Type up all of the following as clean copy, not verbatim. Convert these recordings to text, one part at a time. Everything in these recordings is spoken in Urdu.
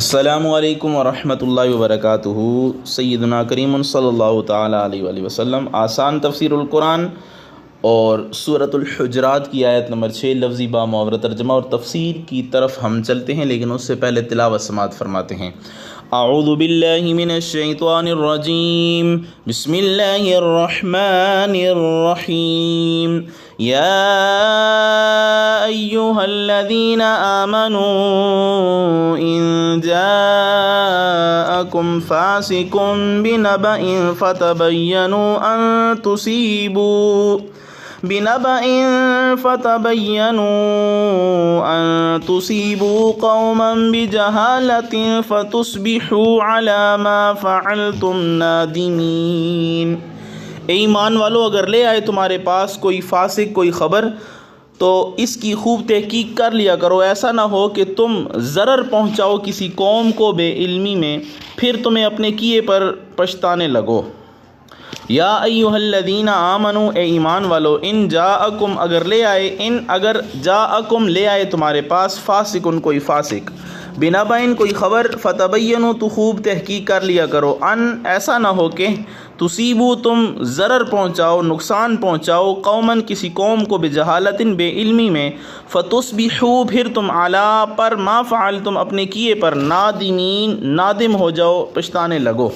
السلام علیکم ورحمۃ اللہ وبرکاتہ۔ سیدنا کریم صلی اللہ تعالیٰ علیہ وآلہ وسلم آسان تفسیر القرآن اور سورۃ الحجرات کی آیت نمبر 6 لفظی با محاورہ ترجمہ اور تفسیر کی طرف ہم چلتے ہیں، لیکن اس سے پہلے تلاوت سماعت فرماتے ہیں۔ اعوذ باللہ من الشیطان الرجیم، بسم اللہ الرحمن الرحیم۔ یا ایہا الذین آمنوا ان جاءکم فاسق بنبأ فتبینوا ان تصیبوا قوما بجہالۃ فتصبحوا علی ما فعلتم نادمین۔ اے ایمان والو، اگر لے آئے تمہارے پاس کوئی فاسق کوئی خبر تو اس کی خوب تحقیق کر لیا کرو، ایسا نہ ہو کہ تم ضرر پہنچاؤ کسی قوم کو بے علمی میں، پھر تمہیں اپنے کیے پر پچھتانے لگو۔ یا ایھا الذین آمنو، اے ایمان والو، ان جاءکم اگر جاءکم لے آئے تمہارے پاس فاسقن کوئی فاسق، بنبأ کوئی خبر، فتبینوا تو خوب تحقیق کر لیا کرو، ان ایسا نہ ہو کہ تصیبو تم ضرر پہنچاؤ نقصان پہنچاؤ، قومن کسی قوم کو، بجہالت بے علمی میں، فتصبحوا پھر تم علی پر، ما فعلتم اپنے کیے پر، نادمین نادم ہو جاؤ پچھتانے لگو۔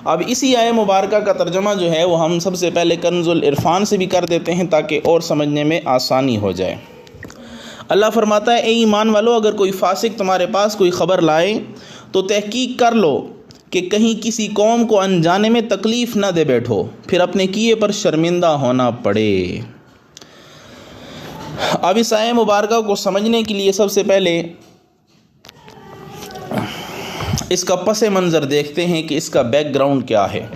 اب اسی آیہ مبارکہ کا ترجمہ جو ہے وہ ہم سب سے پہلے کنز العرفان سے بھی کر دیتے ہیں تاکہ اور سمجھنے میں آسانی ہو جائے۔ اللہ فرماتا ہے، اے ایمان والو، اگر کوئی فاسق تمہارے پاس کوئی خبر لائے تو تحقیق کر لو کہ کہیں کسی قوم کو انجانے میں تکلیف نہ دے بیٹھو، پھر اپنے کیے پر شرمندہ ہونا پڑے۔ اب اس آیہ مبارکہ کو سمجھنے کے لیے سب سے پہلے اس کا پس منظر دیکھتے ہیں کہ اس کا بیک گراؤنڈ کیا ہے۔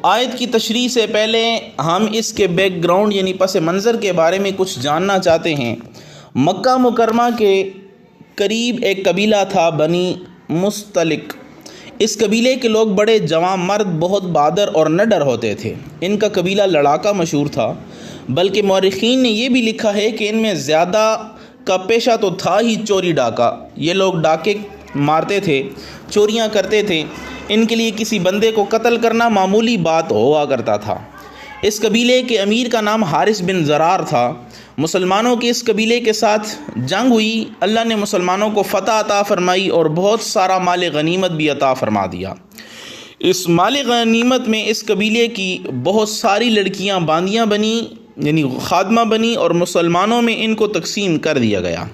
آیت کی تشریح سے پہلے ہم اس کے بیک گراؤنڈ یعنی پس منظر کے بارے میں کچھ جاننا چاہتے ہیں۔ مکہ مکرمہ کے قریب ایک قبیلہ تھا، بنی مستلق۔ اس قبیلے کے لوگ بڑے جواں مرد، بہت بہادر اور نڈر ہوتے تھے۔ ان کا قبیلہ لڑاکا مشہور تھا، بلکہ مورخین نے یہ بھی لکھا ہے کہ ان میں زیادہ کا پیشہ تو تھا ہی چوری ڈاکہ۔ یہ لوگ ڈاکے مارتے تھے، چوریاں کرتے تھے، ان کے لیے کسی بندے کو قتل کرنا معمولی بات ہوا کرتا تھا۔ اس قبیلے کے امیر کا نام حارث بن زرار تھا۔ مسلمانوں کے اس قبیلے کے ساتھ جنگ ہوئی، اللہ نے مسلمانوں کو فتح عطا فرمائی اور بہت سارا مال غنیمت بھی عطا فرما دیا۔ اس مال غنیمت میں اس قبیلے کی بہت ساری لڑکیاں باندیاں بنی یعنی خادمہ بنی اور مسلمانوں میں ان کو تقسیم کر دیا گیا۔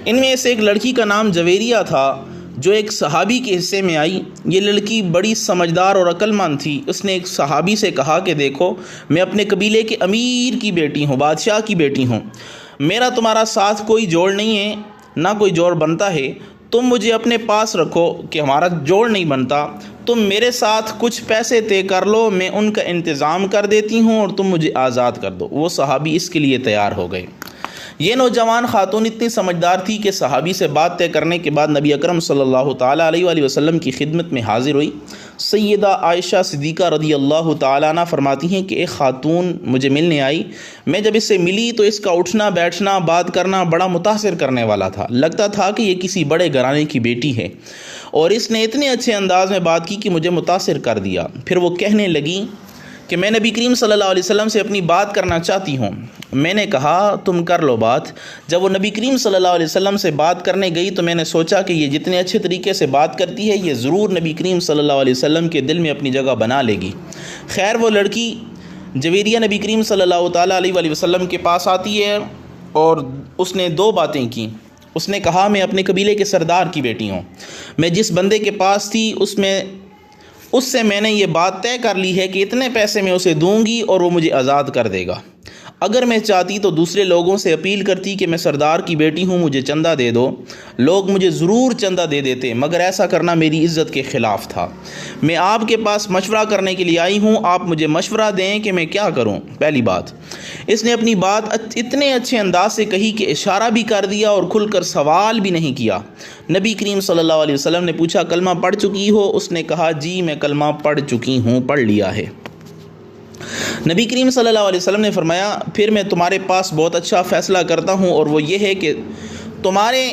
ان میں سے ایک لڑکی کا نام جویریہ تھا جو ایک صحابی کے حصے میں آئی۔ یہ لڑکی بڑی سمجھدار اور عقل مند تھی۔ اس نے ایک صحابی سے کہا کہ دیکھو، میں اپنے قبیلے کے امیر کی بیٹی ہوں، بادشاہ کی بیٹی ہوں، میرا تمہارا ساتھ کوئی جوڑ نہیں ہے، نہ کوئی جوڑ بنتا ہے، تم مجھے اپنے پاس رکھو کہ ہمارا جوڑ نہیں بنتا، تم میرے ساتھ کچھ پیسے طے کر لو، میں ان کا انتظام کر دیتی ہوں اور تم مجھے آزاد کر دو۔ وہ صحابی اس کے لیے تیار ہو گئے۔ یہ نوجوان خاتون اتنی سمجھدار تھی کہ صحابی سے بات طے کرنے کے بعد نبی اکرم صلی اللہ تعالیٰ علیہ وآلہ وسلم کی خدمت میں حاضر ہوئی۔ سیدہ عائشہ صدیقہ رضی اللہ تعالیٰ عنہ فرماتی ہیں کہ ایک خاتون مجھے ملنے آئی، میں جب اس سے ملی تو اس کا اٹھنا بیٹھنا بات کرنا بڑا متاثر کرنے والا تھا، لگتا تھا کہ یہ کسی بڑے گھرانے کی بیٹی ہے، اور اس نے اتنے اچھے انداز میں بات کی کہ مجھے متاثر کر دیا۔ پھر وہ کہنے لگی کہ میں نبی کریم صلی اللہ علیہ وسلم سے اپنی بات کرنا چاہتی ہوں۔ میں نے کہا تم کر لو بات۔ جب وہ نبی کریم صلی اللہ علیہ وسلم سے بات کرنے گئی تو میں نے سوچا کہ یہ جتنے اچھے طریقے سے بات کرتی ہے یہ ضرور نبی کریم صلی اللہ علیہ وسلم کے دل میں اپنی جگہ بنا لے گی۔ خیر، وہ لڑکی جویریہ نبی کریم صلی اللہ تعالیٰ علیہ وآلہ وسلم کے پاس آتی ہے اور اس نے دو باتیں کی۔ اس نے کہا میں اپنے قبیلے کے سردار کی بیٹی ہوں، میں جس بندے کے پاس تھی اس سے میں نے یہ بات طے کر لی ہے کہ اتنے پیسے میں اسے دوں گی اور وہ مجھے آزاد کر دے گا۔ اگر میں چاہتی تو دوسرے لوگوں سے اپیل کرتی کہ میں سردار کی بیٹی ہوں، مجھے چندہ دے دو، لوگ مجھے ضرور چندہ دے دیتے، مگر ایسا کرنا میری عزت کے خلاف تھا۔ میں آپ کے پاس مشورہ کرنے کے لیے آئی ہوں، آپ مجھے مشورہ دیں کہ میں کیا کروں۔ پہلی بات، اس نے اپنی بات اتنے اچھے انداز سے کہی کہ اشارہ بھی کر دیا اور کھل کر سوال بھی نہیں کیا۔ نبی کریم صلی اللہ علیہ وسلم نے پوچھا کلمہ پڑھ چکی ہو؟ اس نے کہا جی میں کلمہ پڑھ چکی ہوں، پڑھ لیا ہے۔ نبی کریم صلی اللہ علیہ وسلم نے فرمایا پھر میں تمہارے پاس بہت اچھا فیصلہ کرتا ہوں، اور وہ یہ ہے کہ تمہارے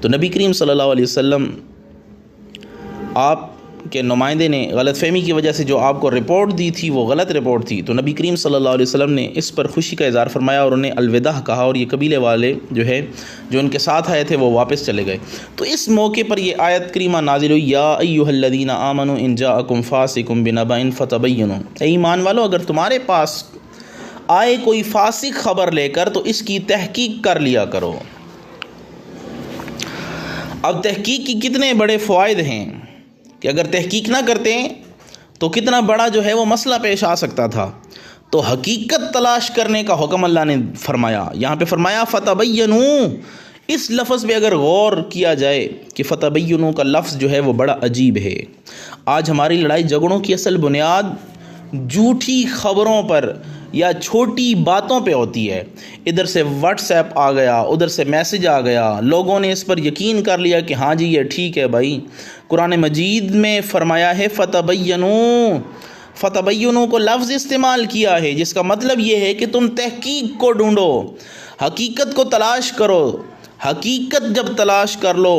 تو نبی کریم صلی اللہ علیہ وسلم آپ کے نمائندے نے غلط فہمی کی وجہ سے جو آپ کو رپورٹ دی تھی وہ غلط رپورٹ تھی، تو نبی کریم صلی اللہ علیہ وسلم نے اس پر خوشی کا اظہار فرمایا اور انہیں الوداع کہا، اور یہ قبیلے والے جو ان کے ساتھ آئے تھے وہ واپس چلے گئے۔ تو اس موقع پر یہ آیت کریمہ نازل ہوئی، یا ایھا الذین آمنوا ان جاءکم فاسق بنبأ فتبینوا، اے ایمان والو اگر تمہارے پاس آئے کوئی فاسق خبر لے کر تو اس کی تحقیق کر لیا کرو۔ اب تحقیق کی کتنے بڑے فوائد ہیں کہ اگر تحقیق نہ کرتے تو کتنا بڑا وہ مسئلہ پیش آ سکتا تھا۔ تو حقیقت تلاش کرنے کا حکم اللہ نے فرمایا، یہاں پہ فرمایا فتبینوا، اس لفظ پہ اگر غور کیا جائے کہ فتبینوا کا لفظ وہ بڑا عجیب ہے۔ آج ہماری لڑائی جھگڑوں کی اصل بنیاد جھوٹی خبروں پر یا چھوٹی باتوں پہ ہوتی ہے۔ ادھر سے واٹس ایپ آ گیا، ادھر سے میسج آ گیا، لوگوں نے اس پر یقین کر لیا کہ ہاں جی یہ ٹھیک ہے بھائی۔ قرآن مجید میں فرمایا ہے فتبینوا، فتبینوا کو لفظ استعمال کیا ہے جس کا مطلب یہ ہے کہ تم تحقیق کو ڈھونڈو، حقیقت کو تلاش کرو۔ حقیقت جب تلاش کر لو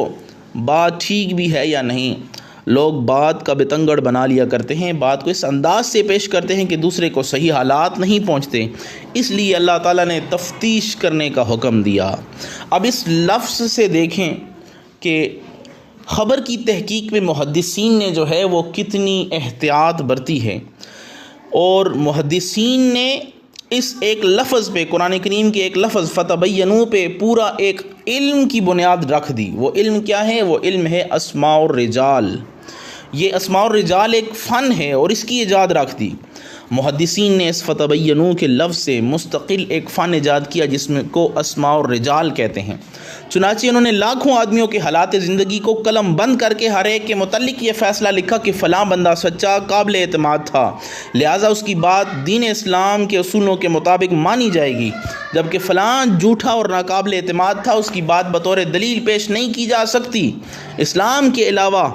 بات ٹھیک بھی ہے یا نہیں۔ لوگ بات کا بتنگڑ بنا لیا کرتے ہیں، بات کو اس انداز سے پیش کرتے ہیں کہ دوسرے کو صحیح حالات نہیں پہنچتے، اس لیے اللہ تعالیٰ نے تفتیش کرنے کا حکم دیا۔ اب اس لفظ سے دیکھیں کہ خبر کی تحقیق میں محدثین نے وہ کتنی احتیاط برتی ہے، اور محدثین نے اس ایک لفظ پہ، قرآن کریم کے ایک لفظ فتبینوا پہ پورا ایک علم کی بنیاد رکھ دی۔ وہ علم کیا ہے؟ وہ علم ہے اسماء الرجال۔ یہ اسماء الرجال ایک فن ہے اور اس کی ایجاد رکھ دی۔ محدثین نے اس فتبینوا کے لفظ سے مستقل ایک فن ایجاد کیا جس میں کو اسماء الرجال کہتے ہیں۔ چنانچہ انہوں نے لاکھوں آدمیوں کے حالات زندگی کو قلم بند کر کے ہر ایک کے متعلق یہ فیصلہ لکھا کہ فلاں بندہ سچا قابل اعتماد تھا، لہٰذا اس کی بات دین اسلام کے اصولوں کے مطابق مانی جائے گی، جبکہ فلاں جھوٹا اور ناقابل اعتماد تھا، اس کی بات بطور دلیل پیش نہیں کی جا سکتی۔ اسلام کے علاوہ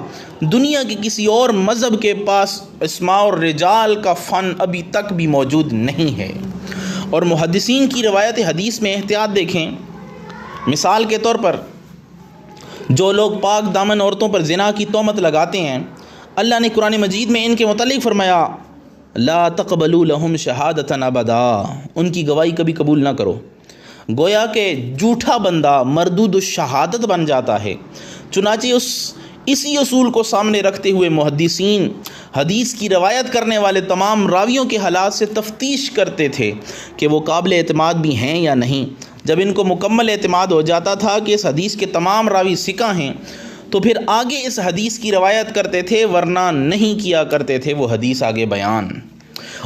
دنیا کے کسی اور مذہب کے پاس اسماء الرجال کا فن ابھی تک بھی موجود نہیں ہے۔ اور محدثین کی روایت حدیث میں احتیاط دیکھیں۔ مثال کے طور پر جو لوگ پاک دامن عورتوں پر زنا کی تہمت لگاتے ہیں، اللہ نے قرآن مجید میں ان کے متعلق فرمایا لا تقبلوا لهم شہادۃ ابدا، ان کی گواہی کبھی قبول نہ کرو۔ گویا کہ جھوٹا بندہ مردود الشہادت بن جاتا ہے۔ چنانچہ اسی اصول کو سامنے رکھتے ہوئے محدثین حدیث کی روایت کرنے والے تمام راویوں کے حالات سے تفتیش کرتے تھے کہ وہ قابل اعتماد بھی ہیں یا نہیں۔ جب ان کو مکمل اعتماد ہو جاتا تھا کہ اس حدیث کے تمام راوی ثقہ ہیں تو پھر آگے اس حدیث کی روایت کرتے تھے، ورنہ نہیں کیا کرتے تھے وہ حدیث آگے بیان۔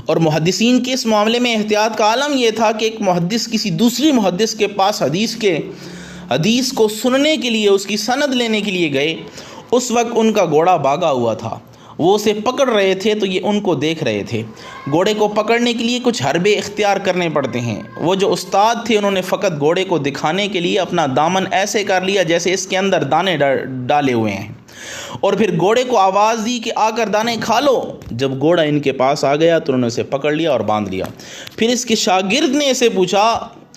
اور محدثین کے اس معاملے میں احتیاط کا عالم یہ تھا کہ ایک محدث کسی دوسری محدث کے پاس حدیث کو سننے کے لیے، اس کی سند لینے کے لیے گئے، اس وقت ان کا گھوڑا بھاگا ہوا تھا، وہ اسے پکڑ رہے تھے تو یہ ان کو دیکھ رہے تھے۔ گھوڑے کو پکڑنے کے لیے کچھ حربے اختیار کرنے پڑتے ہیں۔ وہ جو استاد تھے انہوں نے فقط گھوڑے کو دکھانے کے لیے اپنا دامن ایسے کر لیا جیسے اس کے اندر دانے ڈالے ہوئے ہیں، اور پھر گھوڑے کو آواز دی کہ آ کر دانے کھا لو۔ جب گھوڑا ان کے پاس آ گیا تو انہوں نے اسے پکڑ لیا اور باندھ لیا۔ پھر اس کے شاگرد نے اسے پوچھا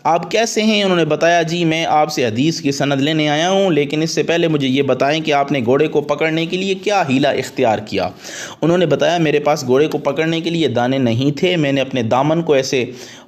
آپ کیسے ہیں؟ انہوں نے بتایا جی میں آپ سے حدیث کی سند لینے آیا ہوں، لیکن اس سے پہلے مجھے یہ بتائیں کہ آپ نے گھوڑے کو پکڑنے کے لیے کیا ہیلا اختیار کیا؟ انہوں نے بتایا میرے پاس گھوڑے کو پکڑنے کے لیے دانے نہیں تھے، میں نے اپنے دامن کو ایسے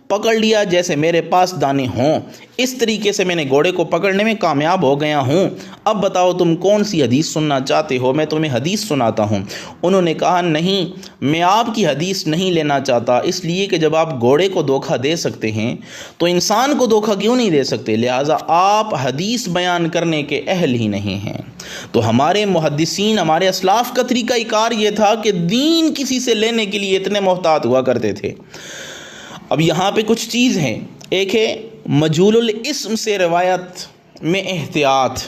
پکڑ لیا جیسے میرے پاس دانے ہوں، اس طریقے سے میں نے گھوڑے کو پکڑنے میں کامیاب ہو گیا ہوں۔ اب بتاؤ تم کون سی حدیث سننا چاہتے ہو، میں تمہیں حدیث سناتا ہوں۔ انہوں نے کہا نہیں، میں آپ کی حدیث نہیں لینا چاہتا، اس لیے کہ جب آپ گھوڑے کو دھوکہ دے سکتے ہیں تو انسان کو دھوکہ کیوں نہیں دے سکتے؟ لہٰذا آپ حدیث بیان کرنے کے اہل ہی نہیں ہیں۔ تو ہمارے محدثین، ہمارے اسلاف کا طریقہ کار یہ تھا کہ دین کسی سے لینے کے لیے اتنے محتاط ہوا کرتے تھے۔ اب یہاں پہ کچھ چیز ہیں، ایک ہے مجہول الاسم سے روایت میں احتیاط۔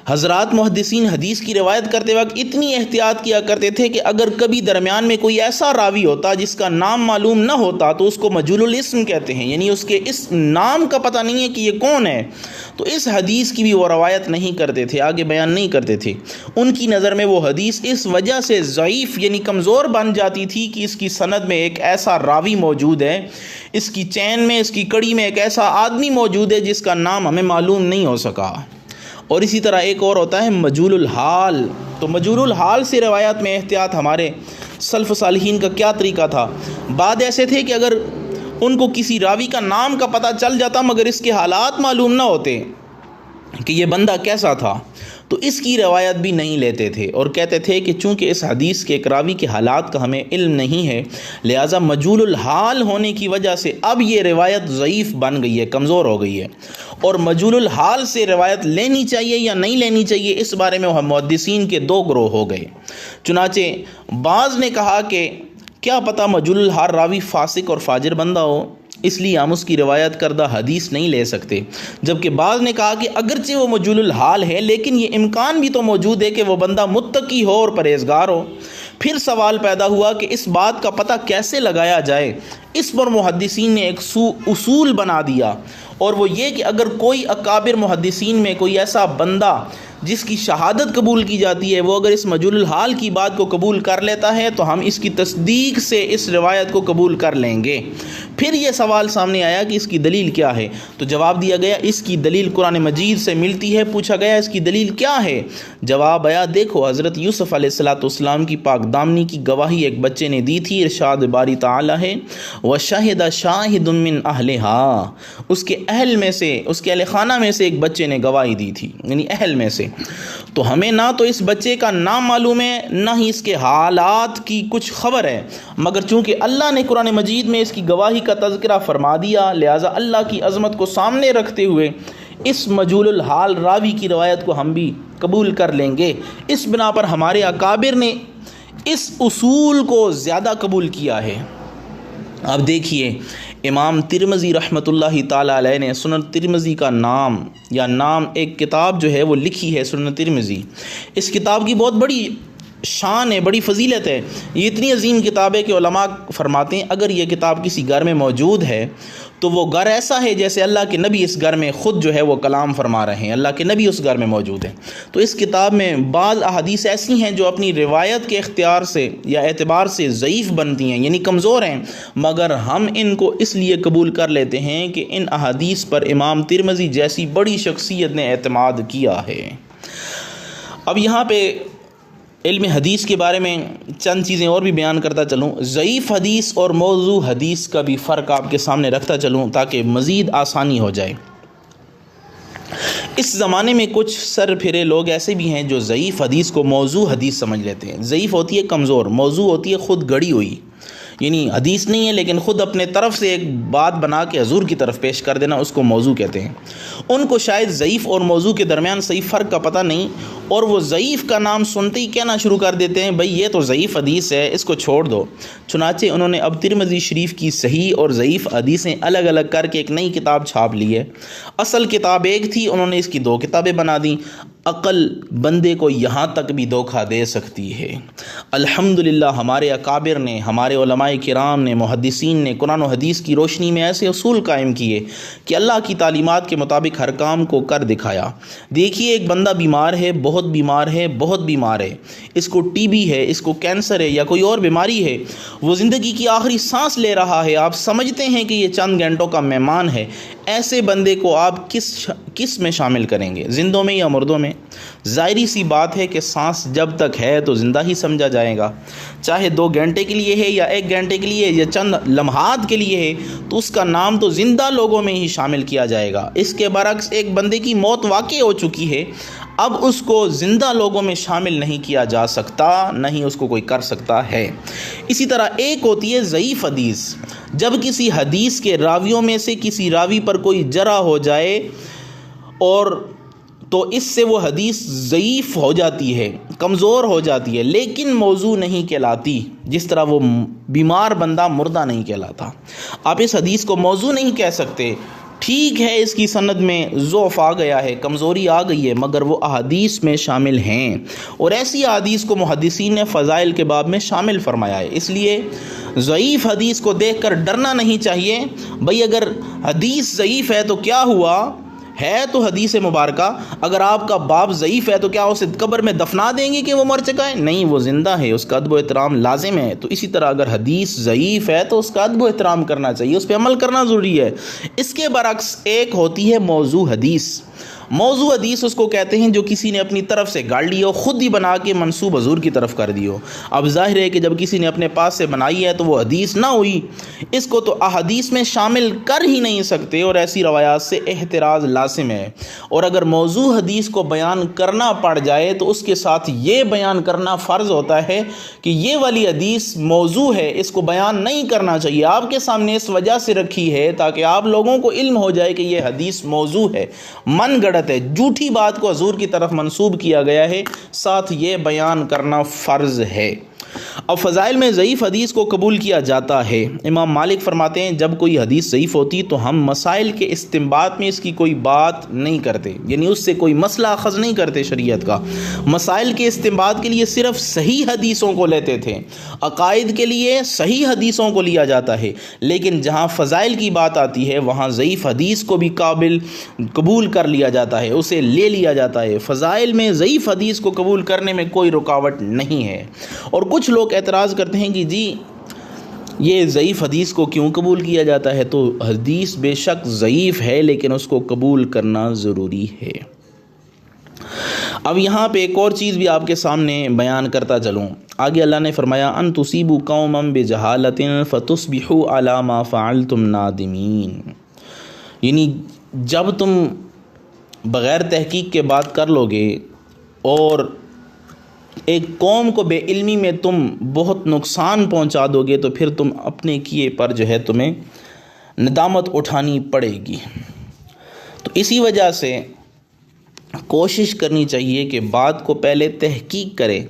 حضرات محدثین حدیث کی روایت کرتے وقت اتنی احتیاط کیا کرتے تھے کہ اگر کبھی درمیان میں کوئی ایسا راوی ہوتا جس کا نام معلوم نہ ہوتا تو اس کو مجہول الاسم کہتے ہیں، یعنی اس کے اس نام کا پتہ نہیں ہے کہ یہ کون ہے، تو اس حدیث کی بھی وہ روایت نہیں کرتے تھے، آگے بیان نہیں کرتے تھے۔ ان کی نظر میں وہ حدیث اس وجہ سے ضعیف یعنی کمزور بن جاتی تھی کہ اس کی سند میں ایک ایسا راوی موجود ہے، اس کی چین میں، اس کی کڑی میں ایک ایسا آدمی موجود ہے جس کا نام ہمیں معلوم نہیں ہو سکا۔ اور اسی طرح ایک اور ہوتا ہے مجهول الحال. تو مجهول الحال سے روایات میں احتیاط ہمارے سلف صالحین کا کیا طریقہ تھا. بعد ایسے تھے کہ اگر ان کو کسی راوی کا نام کا پتہ چل جاتا مگر اس کے حالات معلوم نہ ہوتے کہ یہ بندہ کیسا تھا تو اس کی روایت بھی نہیں لیتے تھے، اور کہتے تھے کہ چونکہ اس حدیث کے ایک راوی کے حالات کا ہمیں علم نہیں ہے لہٰذا مجهول الحال ہونے کی وجہ سے اب یہ روایت ضعیف بن گئی ہے، کمزور ہو گئی ہے. اور مجهول الحال سے روایت لینی چاہیے یا نہیں لینی چاہیے اس بارے میں محدثین کے دو گروہ ہو گئے. چنانچہ بعض نے کہا کہ کیا پتہ مجهول الحال راوی فاسق اور فاجر بندہ ہو اس لیے ہم اس کی روایت کردہ حدیث نہیں لے سکتے، جبکہ بعض نے کہا کہ اگرچہ وہ مجهول الحال ہے لیکن یہ امکان بھی تو موجود ہے کہ وہ بندہ متقی ہو اور پرہیزگار ہو. پھر سوال پیدا ہوا کہ اس بات کا پتہ کیسے لگایا جائے. اس پر محدثین نے ایک اصول بنا دیا، اور وہ یہ کہ اگر کوئی اکابر محدثین میں کوئی ایسا بندہ جس کی شہادت قبول کی جاتی ہے وہ اگر اس مجهول الحال کی بات کو قبول کر لیتا ہے تو ہم اس کی تصدیق سے اس روایت کو قبول کر لیں گے. پھر یہ سوال سامنے آیا کہ اس کی دلیل کیا ہے، تو جواب دیا گیا اس کی دلیل قرآن مجید سے ملتی ہے. پوچھا گیا اس کی دلیل کیا ہے، جواب آیا دیکھو حضرت یوسف علیہ السلام کی پاک دامنی کی گواہی ایک بچے نے دی تھی. ارشاد باری تعالی ہے وَشَهِدَ شَاهِدٌ مِّنْ أَهْلِهَا، اس کے اہل میں سے، اس کے اہل خانہ میں سے ایک بچے نے گواہی دی تھی، یعنی اہل میں سے. تو ہمیں نہ تو اس بچے کا نام معلوم ہے نہ ہی اس کے حالات کی کچھ خبر ہے، مگر چونکہ اللہ نے قرآن مجید میں اس کی گواہی کا تذکرہ فرما دیا لہٰذا اللہ کی عظمت کو سامنے رکھتے ہوئے اس مجهول الحال راوی کی روایت کو ہم بھی قبول کر لیں گے. اس بنا پر ہمارے اکابر نے اس اصول کو زیادہ قبول کیا ہے. اب دیکھیے امام ترمذی رحمۃ اللہ تعالیٰ علیہ نے سنن ترمذی کا نام ایک کتاب جو ہے وہ لکھی ہے سنن ترمذی. اس کتاب کی بہت بڑی شان ہے، بڑی فضیلت ہے. یہ اتنی عظیم کتاب ہے کہ علماء فرماتے ہیں اگر یہ کتاب کسی گھر میں موجود ہے تو وہ گھر ایسا ہے جیسے اللہ کے نبی اس گھر میں خود جو ہے وہ کلام فرما رہے ہیں، اللہ کے نبی اس گھر میں موجود ہیں. تو اس کتاب میں بعض احادیث ایسی ہیں جو اپنی روایت کے اختیار سے یا اعتبار سے ضعیف بنتی ہیں، یعنی کمزور ہیں، مگر ہم ان کو اس لیے قبول کر لیتے ہیں کہ ان احادیث پر امام ترمذی جیسی بڑی شخصیت نے اعتماد کیا ہے. اب یہاں پہ علم حدیث کے بارے میں چند چیزیں اور بھی بیان کرتا چلوں. ضعیف حدیث اور موضوع حدیث کا بھی فرق آپ کے سامنے رکھتا چلوں تاکہ مزید آسانی ہو جائے. اس زمانے میں کچھ سر پھرے لوگ ایسے بھی ہیں جو ضعیف حدیث کو موضوع حدیث سمجھ لیتے ہیں. ضعیف ہوتی ہے کمزور، موضوع ہوتی ہے خود گڑی ہوئی، یعنی حدیث نہیں ہے لیکن خود اپنے طرف سے ایک بات بنا کے حضور کی طرف پیش کر دینا، اس کو موضوع کہتے ہیں. ان کو شاید ضعیف اور موضوع کے درمیان صحیح فرق کا پتہ نہیں، اور وہ ضعیف کا نام سنتے ہی کہنا شروع کر دیتے ہیں بھئی یہ تو ضعیف حدیث ہے، اس کو چھوڑ دو. چنانچہ انہوں نے اب ترمذی شریف کی صحیح اور ضعیف حدیثیں الگ الگ کر کے ایک نئی کتاب چھاپ لی ہے. اصل کتاب ایک تھی، انہوں نے اس کی دو کتابیں بنا دیں. عقل بندے کو یہاں تک بھی دھوکہ دے سکتی ہے. الحمدللہ ہمارے اکابر نے، ہمارے علماء کرام نے، محدثین نے قرآن و حدیث کی روشنی میں ایسے اصول قائم کیے کہ اللہ کی تعلیمات کے مطابق ہر کام کو کر دکھایا. دیکھیے ایک بندہ بیمار ہے، بہت بیمار ہے، اس کو ٹی بی ہے، اس کو کینسر ہے یا کوئی اور بیماری ہے، وہ زندگی کی آخری سانس لے رہا ہے، آپ سمجھتے ہیں کہ یہ چند گھنٹوں کا مہمان ہے. ایسے بندے کو آپ کس میں شامل کریں گے، زندوں میں یا مردوں میں؟ ظاہری سی بات ہے کہ سانس جب تک ہے تو زندہ ہی سمجھا جائے گا، چاہے 2 گھنٹے کے لیے ہے یا 1 گھنٹے کے لیے یا چند لمحات کے لیے ہے تو اس کا نام تو زندہ لوگوں میں ہی شامل کیا جائے گا. اس کے برعکس ایک بندے کی موت واقع ہو چکی ہے، اب اس کو زندہ لوگوں میں شامل نہیں کیا جا سکتا، نہ ہی اس کو کوئی کر سکتا ہے. اسی طرح ایک ہوتی ہے ضعیف حدیث. جب کسی حدیث کے راویوں میں سے کسی راوی پر کوئی جرح ہو جائے اور تو اس سے وہ حدیث ضعیف ہو جاتی ہے، کمزور ہو جاتی ہے، لیکن موضوع نہیں کہلاتی. جس طرح وہ بیمار بندہ مردہ نہیں کہلاتا، آپ اس حدیث کو موضوع نہیں کہہ سکتے. ٹھیک ہے اس کی سند میں ضعف آ گیا ہے، کمزوری آ گئی ہے، مگر وہ احادیث میں شامل ہیں، اور ایسی احادیث کو محدثین نے فضائل کے باب میں شامل فرمایا ہے. اس لیے ضعیف حدیث کو دیکھ کر ڈرنا نہیں چاہیے. بھئی اگر حدیث ضعیف ہے تو کیا ہوا، ہے تو حدیث مبارکہ، اگر آپ کا باپ ضعیف ہے تو کیا اسے قبر میں دفنا دیں گے کہ وہ مر چکا ہے؟ نہیں، وہ زندہ ہے، اس کا ادب و احترام لازم ہے. تو اسی طرح اگر حدیث ضعیف ہے تو اس کا ادب و احترام کرنا چاہیے، اس پہ عمل کرنا ضروری ہے. اس کے برعکس ایک ہوتی ہے موضوع حدیث. موضوع حدیث اس کو کہتے ہیں جو کسی نے اپنی طرف سے گاڑ لی ہو، خود ہی بنا کے منسوب حضور کی طرف کر دی ہو۔ اب ظاہر ہے کہ جب کسی نے اپنے پاس سے بنائی ہے تو وہ حدیث نہ ہوئی، اس کو تو احادیث میں شامل کر ہی نہیں سکتے، اور ایسی روایات سے احتراز لازم ہے۔ اور اگر موضوع حدیث کو بیان کرنا پڑ جائے تو اس کے ساتھ یہ بیان کرنا فرض ہوتا ہے کہ یہ والی حدیث موضوع ہے، اس کو بیان نہیں کرنا چاہیے۔ آپ کے سامنے اس وجہ سے رکھی ہے تاکہ آپ لوگوں کو علم ہو جائے کہ یہ حدیث موضوع ہے، من گڑت ہے، جھوٹی بات کو حضور کی طرف منسوب کیا گیا ہے، ساتھ یہ بیان کرنا فرض ہے۔ اب فضائل میں ضعیف حدیث کو قبول کیا جاتا ہے۔ امام مالک فرماتے ہیں جب کوئی حدیث ضعیف ہوتی تو ہم مسائل کے استنباط میں اس کی کوئی بات نہیں کرتے، یعنی اس سے کوئی مسئلہ اخذ نہیں کرتے شریعت کا۔ مسائل کے استنباط کے لیے صرف صحیح حدیثوں کو لیتے تھے، عقائد کے لیے صحیح حدیثوں کو لیا جاتا ہے، لیکن جہاں فضائل کی بات آتی ہے وہاں ضعیف حدیث کو بھی قبول کر لیا جاتا ہے، اسے لے لیا جاتا ہے۔ فضائل میں ضعیف حدیث کو قبول کرنے میں کوئی رکاوٹ نہیں ہے۔ اور کچھ لوگ اعتراض کرتے ہیں کہ جی یہ ضعیف حدیث کو کیوں قبول کیا جاتا ہے؟ تو حدیث بے شک ضعیف ہے لیکن اس کو قبول کرنا ضروری ہے۔ اب یہاں پہ ایک اور چیز بھی آپ کے سامنے بیان کرتا چلوں۔ آگے اللہ نے فرمایا ان تصیبوا قوما بجہالۃ فتصبحوا علی ما فعلتم نادمین، یعنی جب تم بغیر تحقیق کے بات کر لو گے اور ایک قوم کو بے علمی میں تم بہت نقصان پہنچا دو گے تو پھر تم اپنے کیے پر جو ہے تمہیں ندامت اٹھانی پڑے گی۔ تو اسی وجہ سے کوشش کرنی چاہیے کہ بات کو پہلے تحقیق کریں،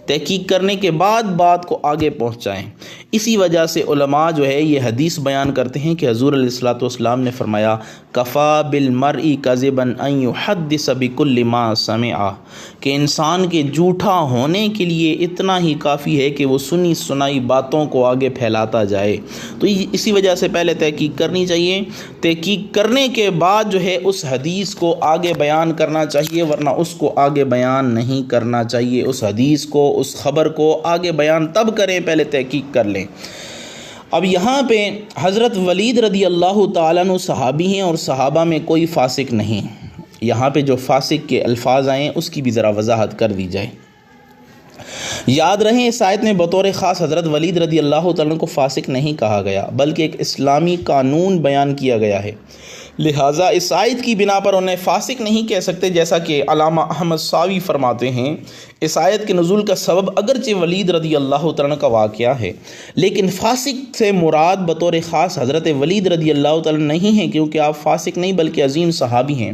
تحقیق کرنے کے بعد بات کو آگے پہنچائیں۔ اسی وجہ سے علماء جو ہے یہ حدیث بیان کرتے ہیں کہ حضور علیہ الصلوۃ والسلام نے فرمایا کفا بالمرء کذبا ان یحدث بکل ما سمع، کہ انسان کے جھوٹا ہونے کے لیے اتنا ہی کافی ہے کہ وہ سنی سنائی باتوں کو آگے پھیلاتا جائے۔ تو اسی وجہ سے پہلے تحقیق کرنی چاہیے، تحقیق کرنے کے بعد جو ہے اس حدیث کو آگے بیان کرنا چاہیے، ورنہ اس کو آگے بیان نہیں کرنا چاہیے۔ اس حدیث کو، اس خبر کو آگے بیان تب کریں پہلے تحقیق کر لیں۔ اب یہاں پہ حضرت ولید رضی اللہ تعالیٰ عنہ صحابی ہیں اور صحابہ میں کوئی فاسق نہیں۔ یہاں پہ جو فاسق کے الفاظ آئے ہیں اس کی بھی ذرا وضاحت کر دی جائے۔ یاد رہیں اس آیت میں بطور خاص حضرت ولید رضی اللہ تعالیٰ عنہ کو فاسق نہیں کہا گیا بلکہ ایک اسلامی قانون بیان کیا گیا ہے، لہٰذا اس آیت کی بنا پر انہیں فاسق نہیں کہہ سکتے، جیسا کہ علامہ احمد ساوی فرماتے ہیں اس آیت کے نزول کا سبب اگرچہ ولید رضی اللہ تعالیٰ کا واقعہ ہے لیکن فاسق سے مراد بطور خاص حضرت ولید رضی اللہ تعالیٰ نہیں ہیں، کیونکہ آپ فاسق نہیں بلکہ عظیم صحابی ہیں۔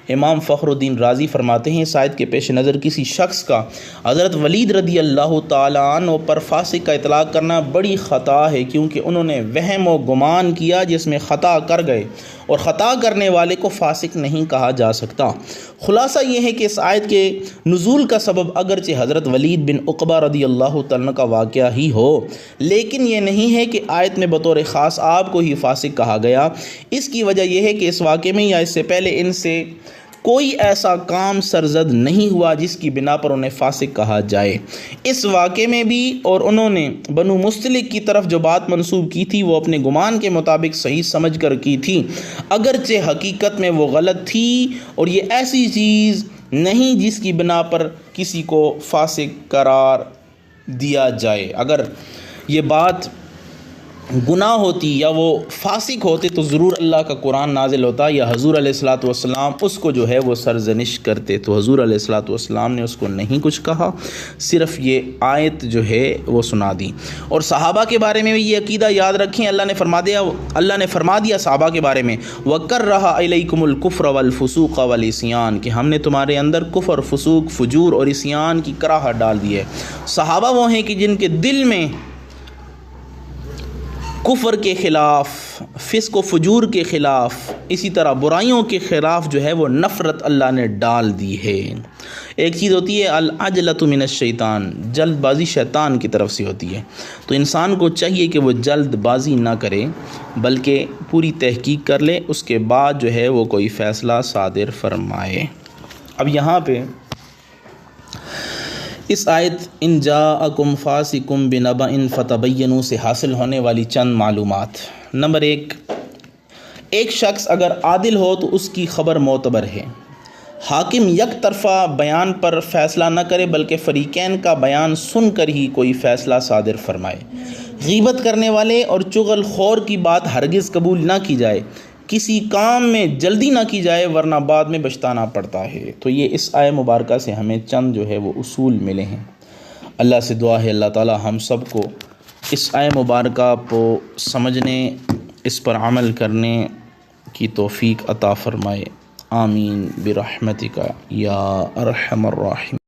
امام فخر الدین رازی فرماتے ہیں اس آیت کے پیش نظر کسی شخص کا حضرت ولید رضی اللہ تعالیٰ عنہ پر فاسق کا اطلاق کرنا بڑی خطا ہے، کیونکہ انہوں نے وہم و گمان کیا جس میں خطا کر گئے، اور خطا کرنے والے کو فاسق نہیں کہا جا سکتا۔ خلاصہ یہ ہے کہ اس آیت کے نزول کا سبب اگرچہ حضرت ولید بن عقبہ رضی اللہ تعالیٰ کا واقعہ ہی ہو لیکن یہ نہیں ہے کہ آیت میں بطور خاص آپ کو ہی فاسق کہا گیا۔ اس کی وجہ یہ ہے کہ اس واقعے میں یا اس سے پہلے ان سے کوئی ایسا کام سرزد نہیں ہوا جس کی بنا پر انہیں فاسق کہا جائے۔ اس واقعے میں بھی اور انہوں نے بنو مستلق کی طرف جو بات منسوب کی تھی وہ اپنے گمان کے مطابق صحیح سمجھ کر کی تھی، اگرچہ حقیقت میں وہ غلط تھی، اور یہ ایسی چیز نہیں جس کی بنا پر کسی کو فاسق قرار دیا جائے۔ اگر یہ بات گناہ ہوتی یا وہ فاسق ہوتے تو ضرور اللہ کا قرآن نازل ہوتا یا حضور علیہ الصلوۃ والسلام اس کو جو ہے وہ سرزنش کرتے، تو حضور علیہ الصلوۃ والسلام نے اس کو نہیں کچھ کہا، صرف یہ آیت جو ہے وہ سنا دی۔ اور صحابہ کے بارے میں بھی یہ عقیدہ یاد رکھیں، اللہ نے فرما دیا صحابہ کے بارے میں وَكَرَّهَ عَلَيْكُمُ الْكُفْرَ وَالْفُسُوقَ وَالْعِصْيَانَ، کہ ہم نے تمہارے اندر کفر، فسوق، فجور اور عصیان کی کراہت ڈال دی ہے۔ صحابہ وہ ہیں کہ جن کے دل میں کفر کے خلاف، فسق و فجور کے خلاف، اسی طرح برائیوں کے خلاف جو ہے وہ نفرت اللہ نے ڈال دی ہے۔ ایک چیز ہوتی ہے العجلۃ من الشیطان، جلد بازی شیطان کی طرف سے ہوتی ہے، تو انسان کو چاہیے کہ وہ جلد بازی نہ کرے بلکہ پوری تحقیق کر لے، اس کے بعد جو ہے وہ کوئی فیصلہ صادر فرمائے۔ اب یہاں پہ اس آیت ان جاءکم فاسق بنبأ فتبینوا سے حاصل ہونے والی چند معلومات۔ نمبر ایک شخص اگر عادل ہو تو اس کی خبر معتبر ہے، حاکم یک طرفہ بیان پر فیصلہ نہ کرے بلکہ فریقین کا بیان سن کر ہی کوئی فیصلہ صادر فرمائے۔ غیبت کرنے والے اور چغل خور کی بات ہرگز قبول نہ کی جائے، کسی کام میں جلدی نہ کی جائے ورنہ بعد میں پچھتانا پڑتا ہے۔ تو یہ اس آیہ مبارکہ سے ہمیں چند جو ہے وہ اصول ملے ہیں۔ اللہ سے دعا ہے اللہ تعالی ہم سب کو اس آیہ مبارکہ کو سمجھنے، اس پر عمل کرنے کی توفیق عطا فرمائے۔ آمین برحمتک یا ارحم الراحمین۔